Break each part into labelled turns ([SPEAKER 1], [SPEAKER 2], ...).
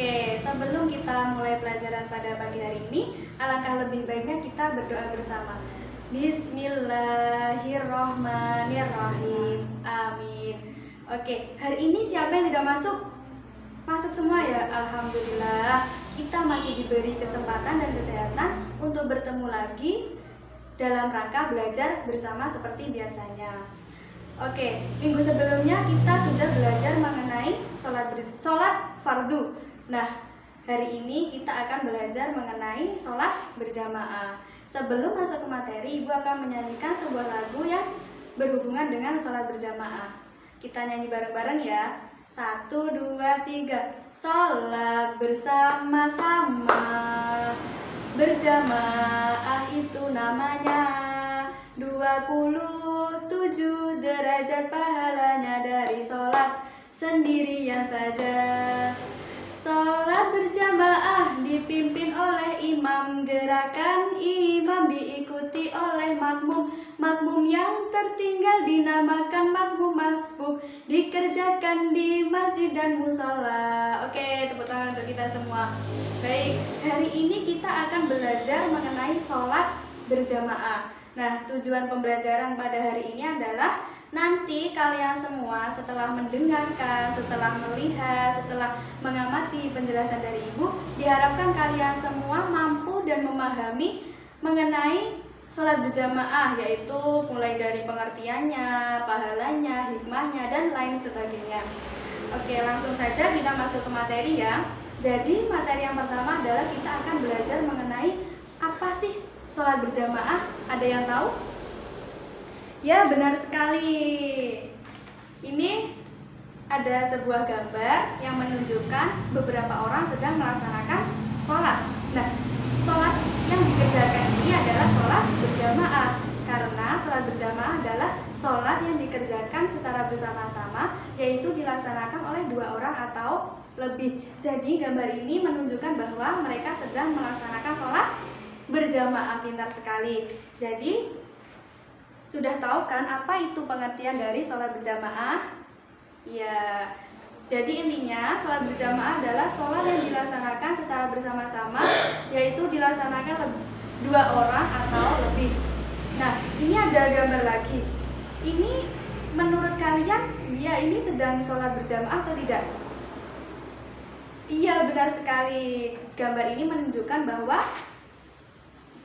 [SPEAKER 1] Oke, sebelum kita mulai pelajaran pada pagi hari ini, alangkah lebih baiknya kita berdoa bersama. Bismillahirrohmanirrohim. Amin. Oke, hari ini siapa yang tidak masuk? Masuk semua ya, alhamdulillah. Kita masih diberi kesempatan dan kesehatan untuk bertemu lagi dalam rangka belajar bersama seperti biasanya. Oke, minggu sebelumnya kita sudah belajar mengenai sholat fardu. Nah, hari ini kita akan belajar mengenai sholat berjamaah. Sebelum masuk ke materi, Ibu akan menyanyikan sebuah lagu yang berhubungan dengan sholat berjamaah. Kita nyanyi bareng-bareng ya. 1, 2, 3. Sholat bersama-sama, berjamaah itu namanya. 27 derajat pahalanya dari sholat sendirian saja. Sholat berjamaah dipimpin oleh imam, gerakan imam diikuti oleh makmum. Makmum yang tertinggal dinamakan makmum masbuk, dikerjakan di masjid dan musola. Oke, tepuk tangan untuk kita semua. Baik, hari ini kita akan belajar mengenai sholat berjamaah. Nah, tujuan pembelajaran pada hari ini adalah nanti kalian semua setelah mendengarkan, setelah melihat, setelah mengamati penjelasan dari Ibu, diharapkan kalian semua mampu dan memahami mengenai sholat berjamaah, yaitu mulai dari pengertiannya, pahalanya, hikmahnya, dan lain sebagainya. Oke, langsung saja kita masuk ke materi ya. Jadi materi yang pertama adalah kita akan belajar mengenai apa sih sholat berjamaah. Ada yang tahu? Ya, benar sekali. Ini ada sebuah gambar yang menunjukkan beberapa orang sedang melaksanakan sholat. Nah, sholat yang dikerjakan ini adalah sholat berjamaah, karena sholat berjamaah adalah sholat yang dikerjakan secara bersama-sama, yaitu dilaksanakan oleh 2 orang atau lebih. Jadi gambar ini menunjukkan bahwa mereka sedang melaksanakan sholat berjamaah. Pintar sekali. Jadi sudah tahu kan apa itu pengertian dari sholat berjamaah? Ya, jadi intinya sholat berjamaah adalah sholat yang dilaksanakan secara bersama-sama, yaitu dilaksanakan 2 orang atau lebih. Nah, ini ada gambar lagi. Ini menurut kalian, ya ini sedang sholat berjamaah atau tidak? Iya, benar sekali. Gambar ini menunjukkan bahwa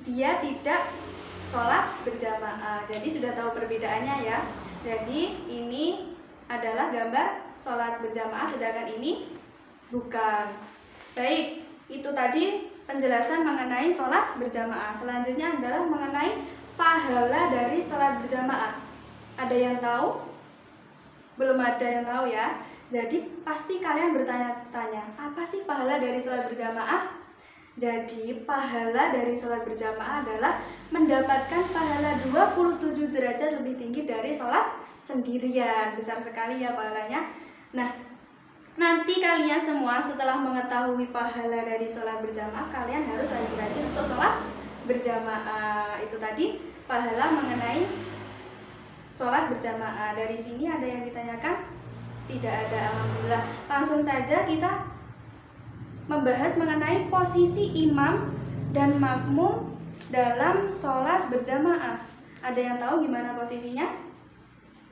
[SPEAKER 1] dia tidak sholat berjamaah. Jadi sudah tahu perbedaannya ya. Jadi ini adalah gambar sholat berjamaah, sedangkan ini bukan. Baik, itu tadi penjelasan mengenai sholat berjamaah. Selanjutnya adalah mengenai pahala dari sholat berjamaah. Ada yang tahu? Belum ada yang tahu ya. Jadi pasti kalian bertanya-tanya, apa sih pahala dari sholat berjamaah? Jadi pahala dari sholat berjamaah adalah mendapatkan pahala 27 derajat lebih tinggi dari sholat sendirian. Besar sekali ya pahalanya. Nah, nanti kalian semua setelah mengetahui pahala dari sholat berjamaah, kalian harus rajin-rajin untuk sholat berjamaah. Itu tadi pahala mengenai sholat berjamaah. Dari sini ada yang ditanyakan? Tidak ada, alhamdulillah. Langsung saja kita membahas mengenai posisi imam dan makmum dalam sholat berjamaah. Ada yang tahu gimana posisinya?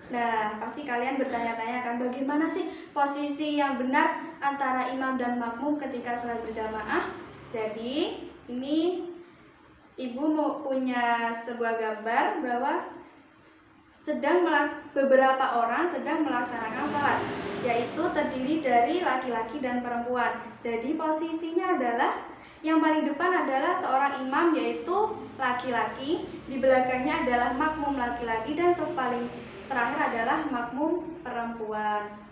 [SPEAKER 1] Nah, pasti kalian bertanya-tanya kan, bagaimana sih posisi yang benar antara imam dan makmum ketika sholat berjamaah? Jadi, ini Ibu mau punya sebuah gambar bahwa beberapa orang sedang melaksanakan sholat, yaitu terdiri dari laki-laki dan perempuan. Jadi posisinya adalah yang paling depan adalah seorang imam, yaitu laki-laki, di belakangnya adalah makmum laki-laki, dan paling terakhir adalah makmum perempuan.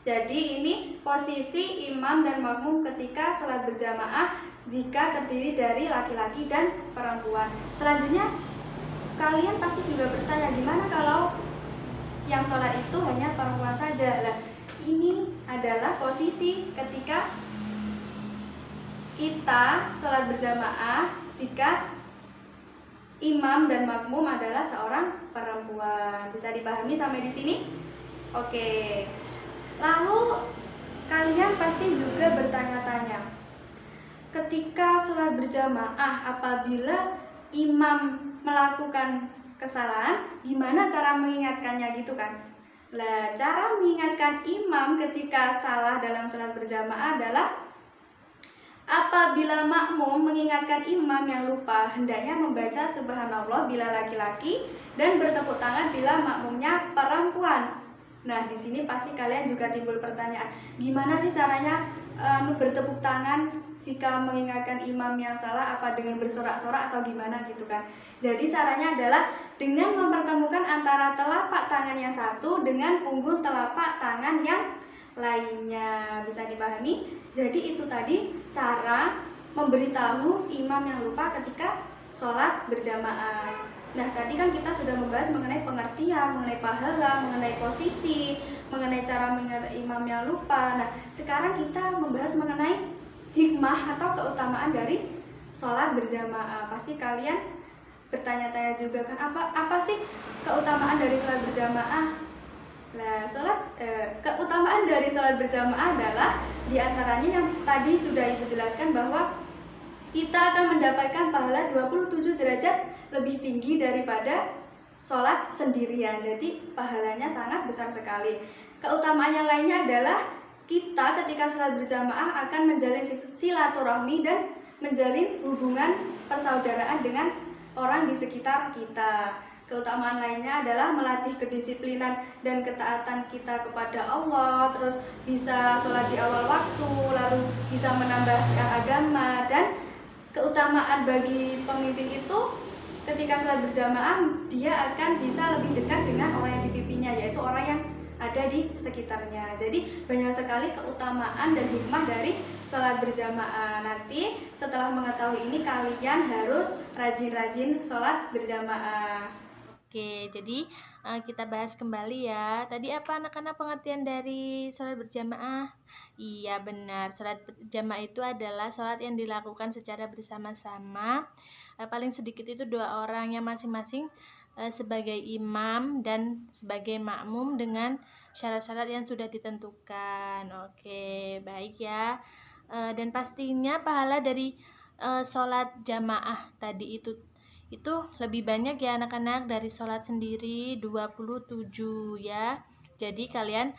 [SPEAKER 1] Jadi ini posisi imam dan makmum ketika sholat berjamaah jika terdiri dari laki-laki dan perempuan. Selanjutnya kalian pasti juga bertanya, gimana kalau yang sholat itu hanya perempuan saja? Nah, ini adalah posisi ketika kita sholat berjamaah jika imam dan makmum adalah seorang perempuan. Bisa dipahami sampai di sini? Oke. Lalu Kalian pasti juga bertanya-tanya, ketika sholat berjamaah apabila imam melakukan kesalahan, gimana cara mengingatkannya gitu kan? Nah, cara mengingatkan imam ketika salah dalam sholat berjamaah adalah apabila makmum mengingatkan imam yang lupa, hendaknya membaca subhanallah bila laki-laki dan bertepuk tangan bila makmumnya perempuan. Nah, di sini pasti kalian juga timbul pertanyaan, gimana sih caranya bertepuk tangan jika mengingatkan imam yang salah, apa dengan bersorak-sorak atau gimana gitu kan. Jadi caranya adalah dengan mempertemukan antara telapak tangan yang satu dengan punggung telapak tangan yang lainnya. Bisa dipahami? Jadi itu tadi cara memberitahu imam yang lupa ketika sholat berjamaah. Nah, tadi kan kita sudah membahas mengenai pengertian, mengenai pahala, mengenai posisi, mengenai cara mengingat imam yang lupa. Nah, sekarang kita membahas mengenai hikmah atau keutamaan dari sholat berjamaah. Pasti kalian bertanya-tanya juga kan, apa sih keutamaan dari sholat berjamaah? Nah, keutamaan dari sholat berjamaah adalah diantaranya yang tadi sudah Ibu jelaskan bahwa kita akan mendapatkan pahala 27 derajat lebih tinggi daripada sholat sendirian. Jadi pahalanya sangat besar sekali. Keutamaan yang lainnya adalah kita ketika sholat berjamaah akan menjalin silaturahmi dan menjalin hubungan persaudaraan dengan orang di sekitar kita. Keutamaan lainnya adalah melatih kedisiplinan dan ketaatan kita kepada Allah, terus bisa sholat di awal waktu, lalu bisa menambah syiar agama. Dan keutamaan bagi pemimpin itu ketika sholat berjamaah dia akan bisa lebih dekat dengan orang yang dipimpinnya, yaitu orang yang ada di sekitarnya. Jadi banyak sekali keutamaan dan hikmah dari sholat berjamaah. Nanti setelah mengetahui ini kalian harus rajin-rajin sholat berjamaah.
[SPEAKER 2] Oke, jadi kita bahas kembali ya. Tadi apa anak-anak pengertian dari sholat berjamaah? Iya benar, sholat berjamaah itu adalah sholat yang dilakukan secara bersama-sama. Paling sedikit itu 2 orang yang masing-masing sebagai imam dan sebagai makmum dengan syarat-syarat yang sudah ditentukan. Oke, baik ya. Dan pastinya pahala dari sholat jamaah tadi itu lebih banyak ya anak-anak dari sholat sendiri 27 ya. Jadi kalian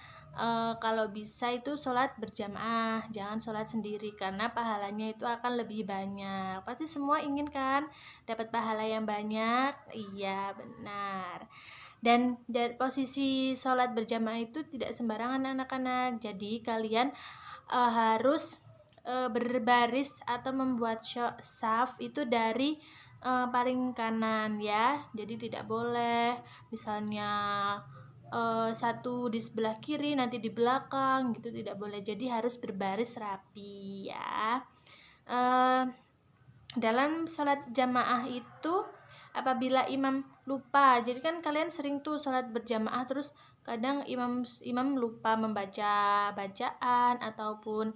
[SPEAKER 2] kalau bisa itu sholat berjamaah, jangan sholat sendiri karena pahalanya itu akan lebih banyak. Pasti semua ingin kan dapat pahala yang banyak? Iya benar. Dan dari posisi sholat berjamaah itu tidak sembarangan anak-anak. Jadi kalian harus berbaris atau membuat saf itu dari paling kanan ya, jadi tidak boleh misalnya satu di sebelah kiri nanti di belakang gitu, tidak boleh. Jadi harus berbaris rapi ya. Dalam sholat jamaah itu apabila imam lupa, jadi kan kalian sering tuh sholat berjamaah terus kadang imam lupa membaca bacaan ataupun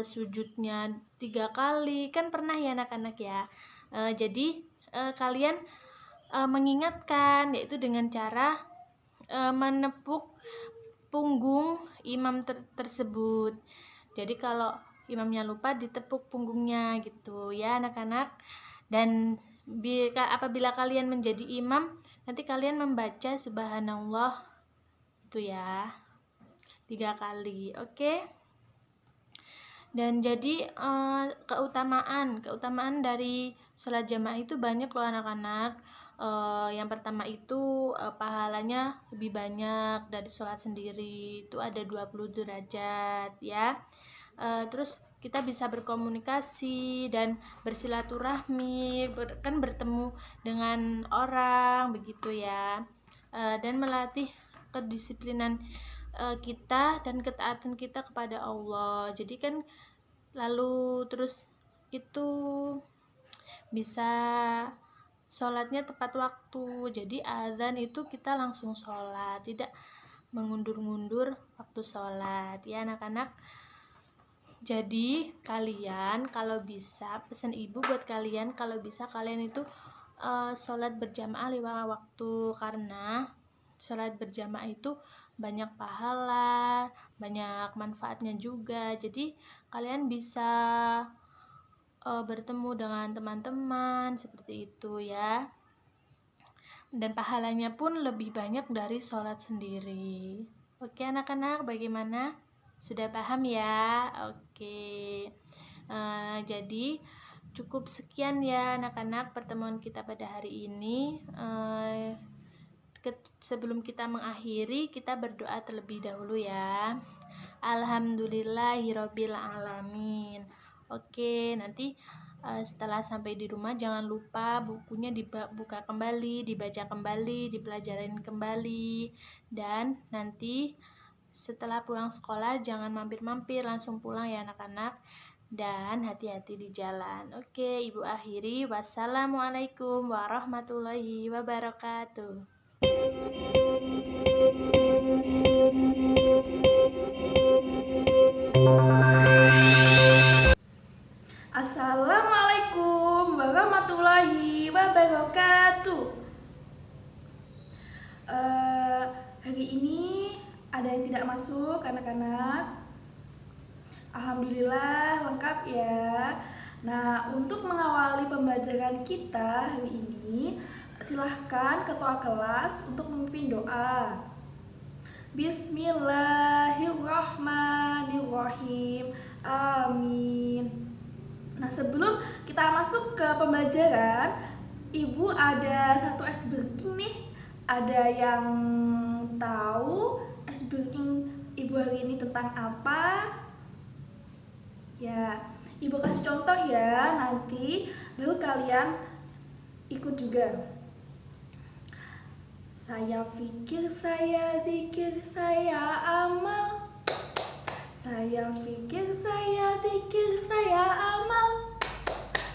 [SPEAKER 2] sujudnya 3 kali, kan pernah ya anak-anak ya. Jadi kalian mengingatkan, yaitu dengan cara menepuk punggung imam tersebut. Jadi kalau imamnya lupa ditepuk punggungnya gitu ya anak-anak. Dan apabila kalian menjadi imam, nanti kalian membaca subhanallah itu ya 3 kali. Oke. Dan jadi keutamaan dari sholat jamaah itu banyak loh anak-anak. Yang pertama itu pahalanya lebih banyak dari sholat sendiri, itu ada 20 derajat ya. Terus kita bisa berkomunikasi dan bersilaturahmi, kan bertemu dengan orang begitu ya. Dan melatih kedisiplinan kita dan ketaatan kita kepada Allah. Jadi kan lalu terus itu bisa sholatnya tepat waktu. Jadi azan itu kita langsung sholat, tidak mengundur-ngundur waktu sholat ya anak-anak. Jadi kalian kalau bisa, pesan ibu buat kalian, kalau bisa kalian itu sholat berjamaah 5 waktu, karena sholat berjamaah itu banyak pahala, banyak manfaatnya juga. Jadi kalian bisa bertemu dengan teman-teman seperti itu ya. Dan pahalanya pun lebih banyak dari sholat sendiri. Oke anak-anak, bagaimana? Sudah paham ya? Oke. Jadi cukup sekian ya anak-anak pertemuan kita pada hari ini. Sebelum kita mengakhiri, kita berdoa terlebih dahulu ya. Alhamdulillahirabbil alamin. Oke, nanti setelah sampai di rumah jangan lupa bukunya dibuka kembali, dibaca kembali, dipelajarin kembali. Dan nanti setelah pulang sekolah jangan mampir-mampir, langsung pulang ya anak-anak. Dan hati-hati di jalan. Oke, Ibu akhiri. Wassalamualaikum warahmatullahi wabarakatuh.
[SPEAKER 1] Assalamualaikum warahmatullahi wabarakatuh. Hari ini ada yang tidak masuk anak-anak. Alhamdulillah lengkap ya. Nah, untuk mengawali pembelajaran kita hari ini, silahkan ketua kelas untuk memimpin doa. Bismillahirrahmanirrahim. Amin. Nah, sebelum kita masuk ke pembelajaran, Ibu ada satu ice breaking nih. Ada yang tahu ice breaking Ibu hari ini tentang apa? Ya, Ibu kasih contoh ya, nanti baru kalian ikut juga. Saya fikir, saya zikir, saya amal. Saya fikir, saya zikir, saya amal.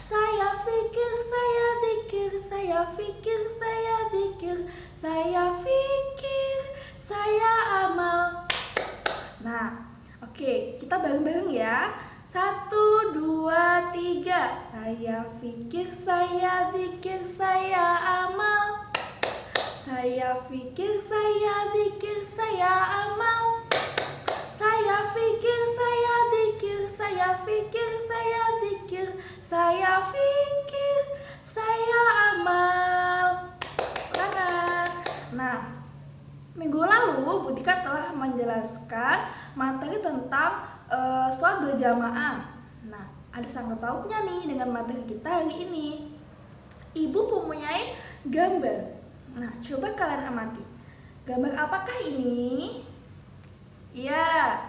[SPEAKER 1] Saya fikir, saya zikir, saya fikir, saya zikir, saya fikir, saya amal. Nah, oke, kita bareng-bareng ya. 1, 2, 3. Saya fikir, saya zikir, saya amal. Saya fikir, saya zikir, saya amal. Saya fikir, saya zikir, saya fikir, saya zikir, saya fikir, saya amal. Nah, minggu lalu Bu Tika telah menjelaskan materi tentang sholat berjamaah. Nah, ada sangkut pautnya nih dengan materi kita hari ini. Ibu mempunyai gambar. Nah, coba kalian amati. Gambar apakah ini? Ya,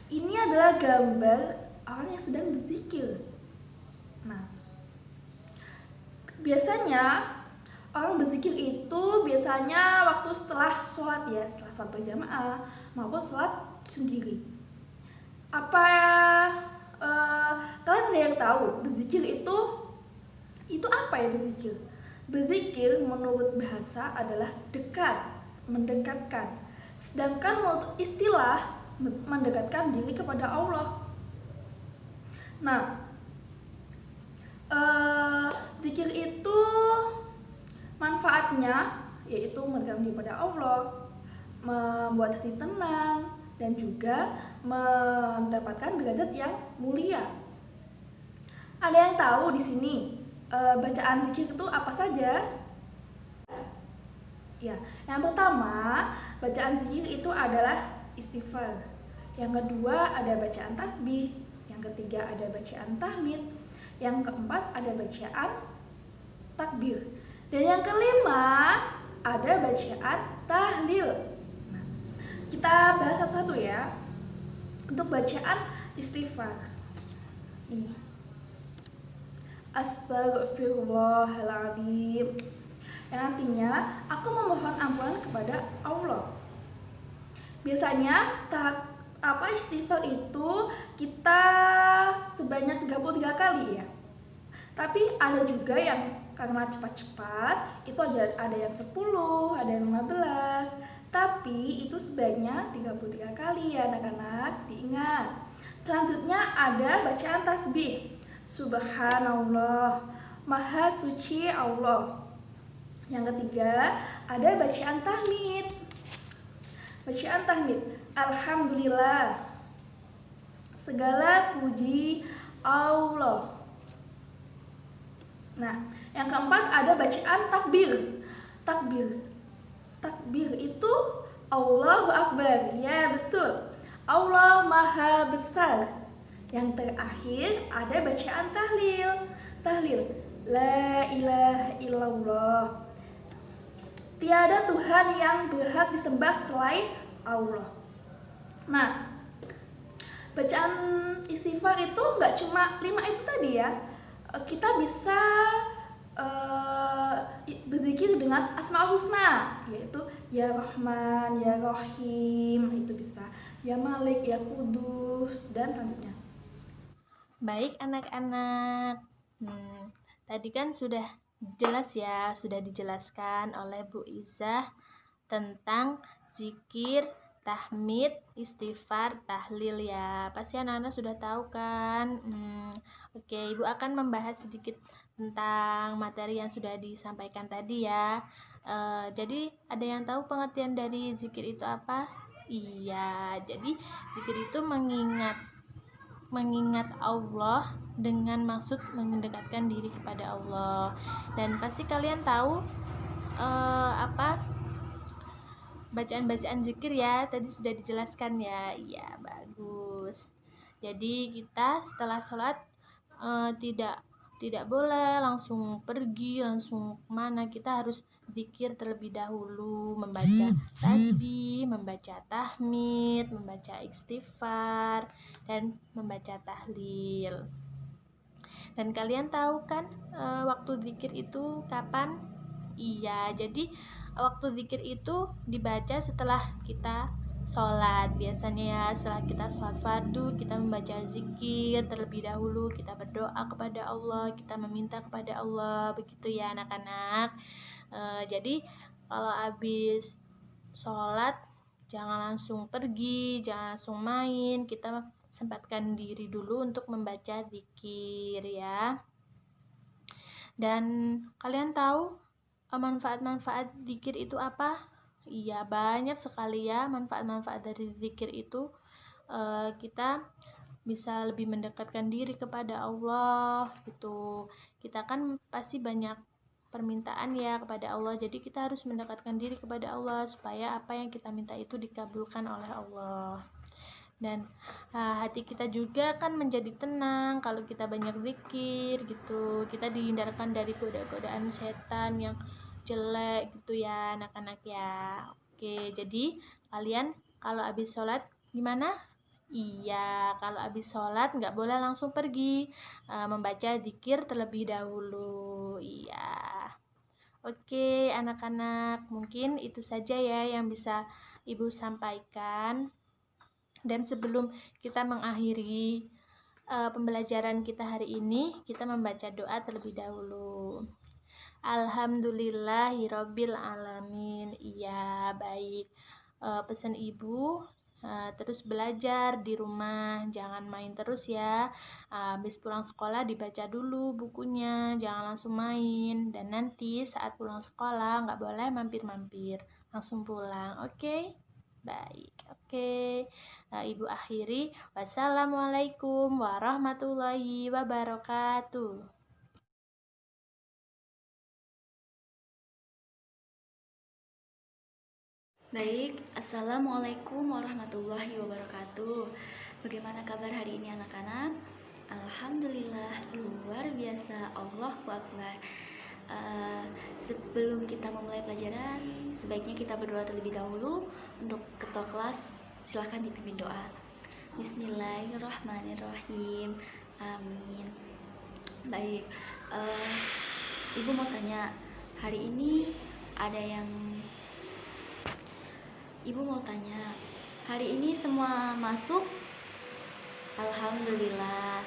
[SPEAKER 1] ini adalah gambar orang yang sedang berzikir. Nah, biasanya orang berzikir itu biasanya waktu setelah sholat ya, setelah sholat berjamaah maupun sholat sendiri. Apa kalian ada yang tahu berzikir itu apa ya berzikir? Berzikir menurut bahasa adalah dekat, mendekatkan. Sedangkan menurut istilah mendekatkan diri kepada Allah. Nah, zikir itu manfaatnya yaitu mendekatkan diri kepada Allah, membuat hati tenang, dan juga mendapatkan derajat yang mulia. Ada yang tahu di sini bacaan zikir itu apa saja? Ya, yang pertama, bacaan zikir itu adalah istighfar. Yang kedua ada bacaan tasbih. Yang ketiga ada bacaan tahmid. Yang keempat ada bacaan takbir. Dan yang kelima ada bacaan tahlil. Nah, kita bahas satu-satu ya. Untuk bacaan istighfar ini, Astaghfirullahaladzim, yang artinya aku memohon ampunan kepada Allah. Biasanya istighfar itu kita sebanyak 33 kali ya. Tapi ada juga yang karena cepat-cepat itu ada yang 10, ada yang 15. Tapi itu sebanyak 33 kali ya anak-anak, diingat. Selanjutnya ada bacaan tasbih. Subhanallah, Maha Suci Allah. Yang ketiga ada bacaan tahmid.
[SPEAKER 3] Bacaan tahmid. Alhamdulillah. Segala puji Allah. Nah, yang keempat ada bacaan takbir. Takbir itu Allahu Akbar. Ya, betul. Allah Maha Besar. Yang terakhir ada bacaan tahlil. La ilaha illallah. Tiada Tuhan yang berhak disembah selain Allah. Nah, bacaan istighfar itu nggak cuma 5 itu tadi ya. Kita bisa berzikir dengan Asmaul Husna, yaitu Ya Rahman, Ya Rahim, itu bisa Ya Malik, Ya Kudus, dan selanjutnya.
[SPEAKER 2] Baik anak-anak, tadi kan sudah jelas ya, sudah dijelaskan oleh Bu Izzah tentang zikir, tahmid, istighfar, tahlil ya. Pasti anak-anak sudah tahu kan? Oke, Ibu akan membahas sedikit tentang materi yang sudah disampaikan tadi ya. Jadi ada yang tahu pengertian dari zikir itu apa? Iya, jadi zikir itu mengingat Allah dengan maksud mendekatkan diri kepada Allah. Dan pasti kalian tahu apa bacaan-bacaan zikir ya, tadi sudah dijelaskan ya. Iya, bagus. Jadi kita setelah sholat tidak boleh langsung pergi, langsung kemana. Kita harus zikir terlebih dahulu, membaca tasbih, membaca tahmid, membaca istighfar, dan membaca tahlil. Dan kalian tahu kan waktu zikir itu kapan? Iya, jadi waktu zikir itu dibaca setelah kita sholat. Biasanya ya, setelah kita sholat fardu, kita membaca zikir terlebih dahulu, kita berdoa kepada Allah, kita meminta kepada Allah, begitu ya anak-anak. Jadi kalau habis sholat jangan langsung pergi, jangan langsung main, kita sempatkan diri dulu untuk membaca zikir ya. Dan kalian tahu manfaat-manfaat zikir itu apa? Iya, banyak sekali ya manfaat-manfaat dari zikir itu. Kita bisa lebih mendekatkan diri kepada Allah gitu. Kita kan pasti banyak permintaan ya kepada Allah, jadi kita harus mendekatkan diri kepada Allah supaya apa yang kita minta itu dikabulkan oleh Allah. Dan hati kita juga kan menjadi tenang kalau kita banyak zikir gitu. Kita dihindarkan dari godaan setan yang jelek gitu ya anak-anak ya. Oke, jadi kalian kalau habis sholat gimana? Iya, kalau habis sholat nggak boleh langsung pergi, membaca zikir terlebih dahulu. Iya. Oke, anak-anak, mungkin itu saja ya yang bisa Ibu sampaikan. Dan sebelum kita mengakhiri pembelajaran kita hari ini, kita membaca doa terlebih dahulu. Alhamdulillahirabbil alamin. Iya, baik. Pesan Ibu terus belajar di rumah, jangan main terus ya. Habis pulang sekolah dibaca dulu bukunya, jangan langsung main. Dan nanti saat pulang sekolah nggak boleh mampir-mampir, langsung pulang. Oke? Baik, oke. Ibu akhiri. Wassalamualaikum warahmatullahi wabarakatuh.
[SPEAKER 1] Baik, Assalamualaikum warahmatullahi wabarakatuh. Bagaimana kabar hari ini anak-anak? Alhamdulillah, luar biasa, Allahu Akbar. Sebelum kita memulai pelajaran, sebaiknya kita berdoa terlebih dahulu. Untuk ketua kelas, silahkan dipimpin doa. Bismillahirrahmanirrahim. Amin. Baik, Ibu mau tanya, hari ini ada yang Ibu mau tanya, hari ini semua masuk? Alhamdulillah.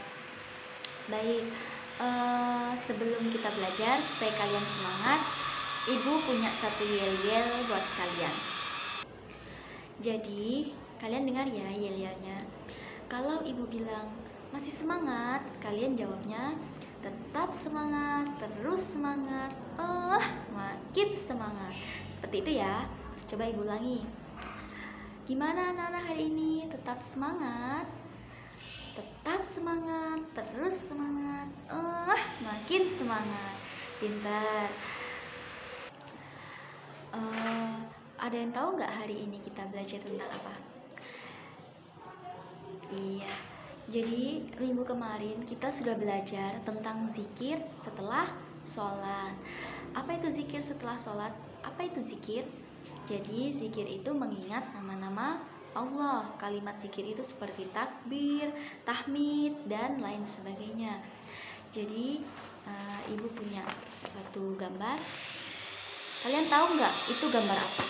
[SPEAKER 1] Baik, sebelum kita belajar supaya kalian semangat, Ibu punya satu yel-yel buat kalian. Jadi, kalian dengar ya yel-yelnya. Kalau Ibu bilang masih semangat, kalian jawabnya tetap semangat, terus semangat, makin semangat. Seperti itu ya. Coba Ibu ulangi. Gimana anak-anak hari ini? Tetap semangat? Tetap semangat, terus semangat. Makin semangat. Pintar. Ada yang tahu nggak hari ini kita belajar tentang apa? Iya, jadi minggu kemarin kita sudah belajar tentang zikir setelah sholat. Apa itu zikir setelah sholat? Apa itu zikir? Jadi zikir itu mengingat nama-nama Allah. Kalimat zikir itu seperti takbir, tahmid, dan lain sebagainya. Jadi ibu punya satu gambar. Kalian tahu nggak itu gambar apa?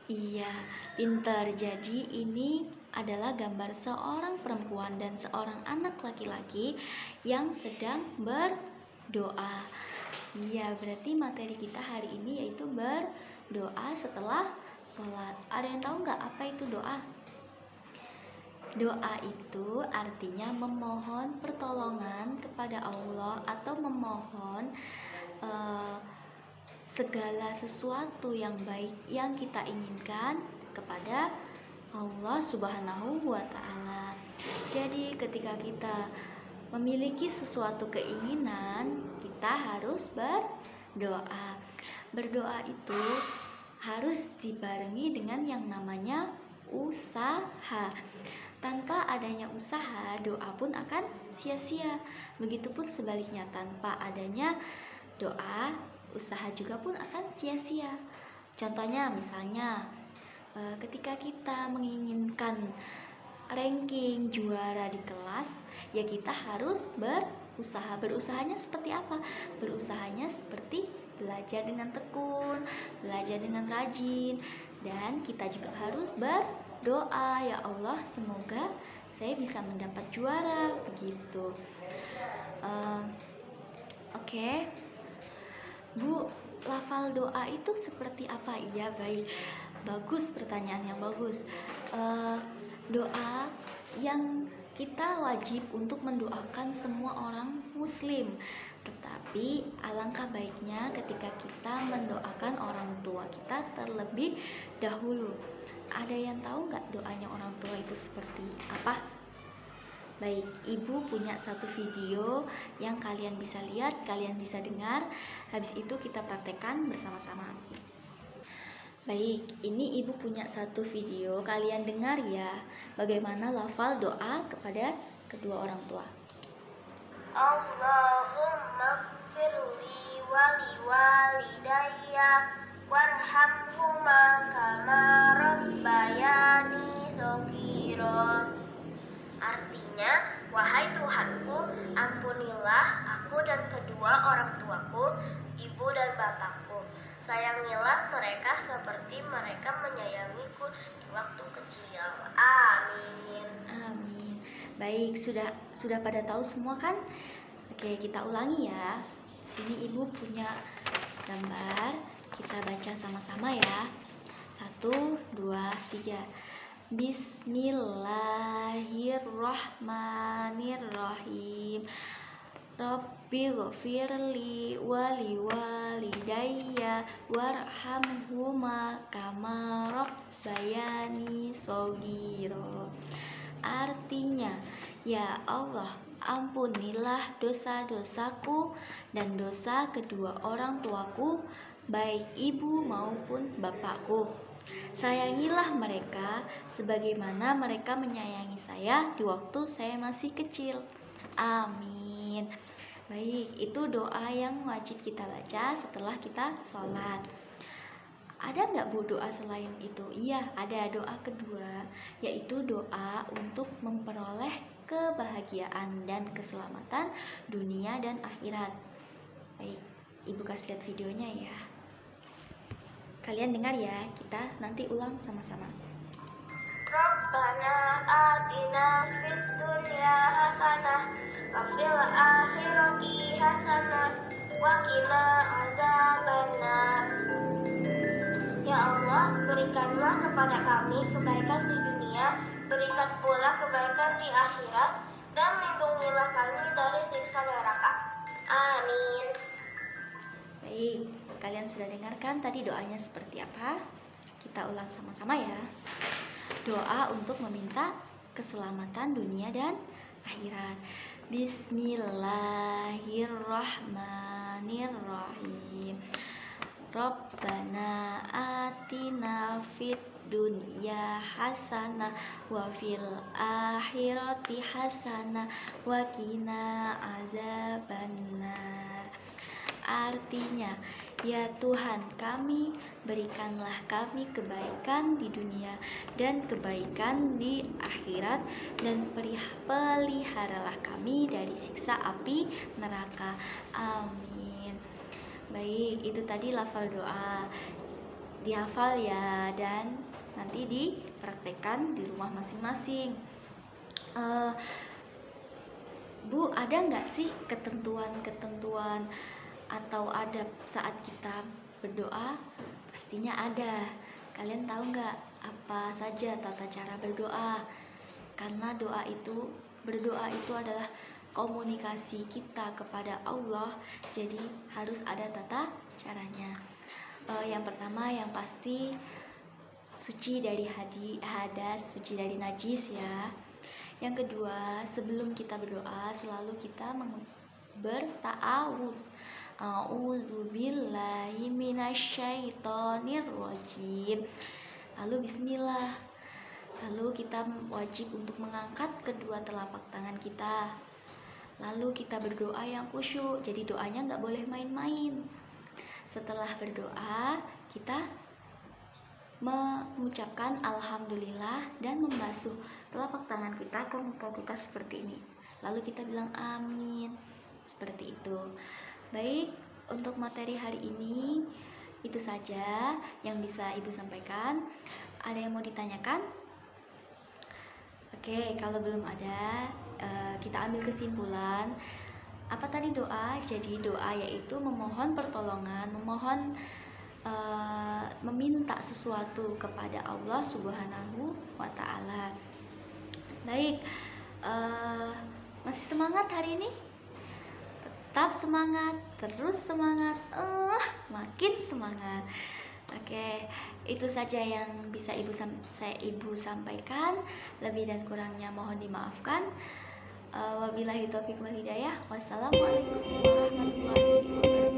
[SPEAKER 1] Iya, pintar. Jadi ini adalah gambar seorang perempuan dan seorang anak laki-laki yang sedang berdoa. Iya, berarti materi kita hari ini yaitu berdoa setelah sholat. Ada yang tahu nggak apa itu doa? Doa itu artinya memohon pertolongan kepada Allah atau memohon segala sesuatu yang baik yang kita inginkan kepada Allah Subhanahu wa Ta'ala. Jadi ketika kita memiliki sesuatu keinginan, kita harus berdoa. Berdoa itu harus dibarengi dengan yang namanya usaha. Tanpa adanya usaha, doa pun akan sia-sia. Begitupun sebaliknya, tanpa adanya doa, usaha juga pun akan sia-sia. Contohnya misalnya ketika kita menginginkan ranking juara di kelas, ya kita harus berusaha. Berusahanya seperti apa? Berusahanya seperti belajar dengan tekun, belajar dengan rajin, dan kita juga harus berdoa, ya Allah semoga saya bisa mendapat juara, begitu. Oke. Bu, lafal doa itu seperti apa? Iya, baik. Bagus, pertanyaan yang bagus. Doa yang kita wajib untuk mendoakan semua orang muslim. Tetapi alangkah baiknya ketika kita mendoakan orang tua kita terlebih dahulu. Ada yang tahu nggak doanya orang tua itu seperti apa? Baik, ibu punya satu video yang kalian bisa lihat, kalian bisa dengar. Habis itu kita praktekkan bersama-sama. Baik, ini ibu punya satu video, kalian dengar ya bagaimana lafal doa kepada kedua orang tua.
[SPEAKER 4] Allahumma firli wali walidayya warhamhuma kama rabbayani shaghira. Artinya, wahai Tuhanku, ampunilah aku dan kedua orang tuaku, ibu dan bapakku. Sayangilah mereka seperti mereka menyayangiku di waktu kecil. Amin.
[SPEAKER 1] Amin. Baik, sudah pada tahu semua kan? Oke, kita ulangi ya. Sini ibu punya gambar, kita baca sama-sama ya. 1, 2, 3. Bismillahirrahmanirrahim. Rabbi ghafirli wali walidayya warhamhuma kama rabbayani shaghira. Artinya, ya Allah, ampunilah dosa-dosaku dan dosa kedua orang tuaku, baik ibu maupun bapakku. Sayangilah mereka sebagaimana mereka menyayangi saya di waktu saya masih kecil. Amin. Baik, itu doa yang wajib kita baca setelah kita sholat. Ada nggak Bu doa selain itu? Iya, ada doa kedua, yaitu doa untuk memperoleh kebahagiaan dan keselamatan dunia dan akhirat. Baik, ibu kasih lihat videonya ya. Kalian dengar ya, kita nanti ulang sama-sama.
[SPEAKER 4] Rabbana atina fid dunya hasanah wa fil akhirati hasanah wa qina azabannar. Ya Allah, berikanlah kepada kami kebaikan di dunia, berikan pula kebaikan di akhirat, dan lindungilah kami dari siksa neraka. Amin.
[SPEAKER 1] Baik, kalian sudah dengarkan tadi doanya seperti apa? Kita ulang sama-sama ya. Doa untuk meminta keselamatan dunia dan akhirat. Bismillahirrahmanirrahim. Rabbana atina fid dunya hasanah wa fil akhirati hasanah wa qina azabannar. Artinya, ya Tuhan kami, berikanlah kami kebaikan di dunia dan kebaikan di akhirat, dan peliharalah kami dari siksa api neraka. Amin. Baik, itu tadi lafal doa. Dihafal ya, dan nanti dipraktekkan di rumah masing-masing. Bu, ada nggak sih ketentuan-ketentuan atau adab saat kita berdoa? Pastinya ada. Kalian tahu nggak apa saja tata cara berdoa? Karena berdoa itu adalah komunikasi kita kepada Allah, jadi harus ada tata caranya. Yang pertama, yang pasti suci dari hadas, suci dari najis ya. Yang kedua, sebelum kita berdoa selalu kita berta'awudz. A'udzubillahi minasyaitonirrajim. Lalu bismillah. Lalu kita wajib untuk mengangkat kedua telapak tangan kita. Lalu kita berdoa yang khusyuk. Jadi doanya nggak boleh main-main. Setelah berdoa, kita mengucapkan alhamdulillah dan membasuh telapak tangan kita ke muka kita seperti ini. Lalu kita bilang amin. Seperti itu. Baik, untuk materi hari ini itu saja yang bisa Ibu sampaikan. Ada yang mau ditanyakan? Oke, kalau belum ada, kita ambil kesimpulan. Apa tadi doa? Jadi doa yaitu memohon pertolongan, meminta sesuatu kepada Allah Subhanahu wa Ta'ala. Baik, masih semangat hari ini? Tetap semangat, terus semangat, makin semangat. Oke, itu saja yang bisa Ibu sampaikan. Lebih dan kurangnya mohon dimaafkan. Wabillahi taufiq wal hidayah. Wassalamualaikum warahmatullahi wabarakatuh.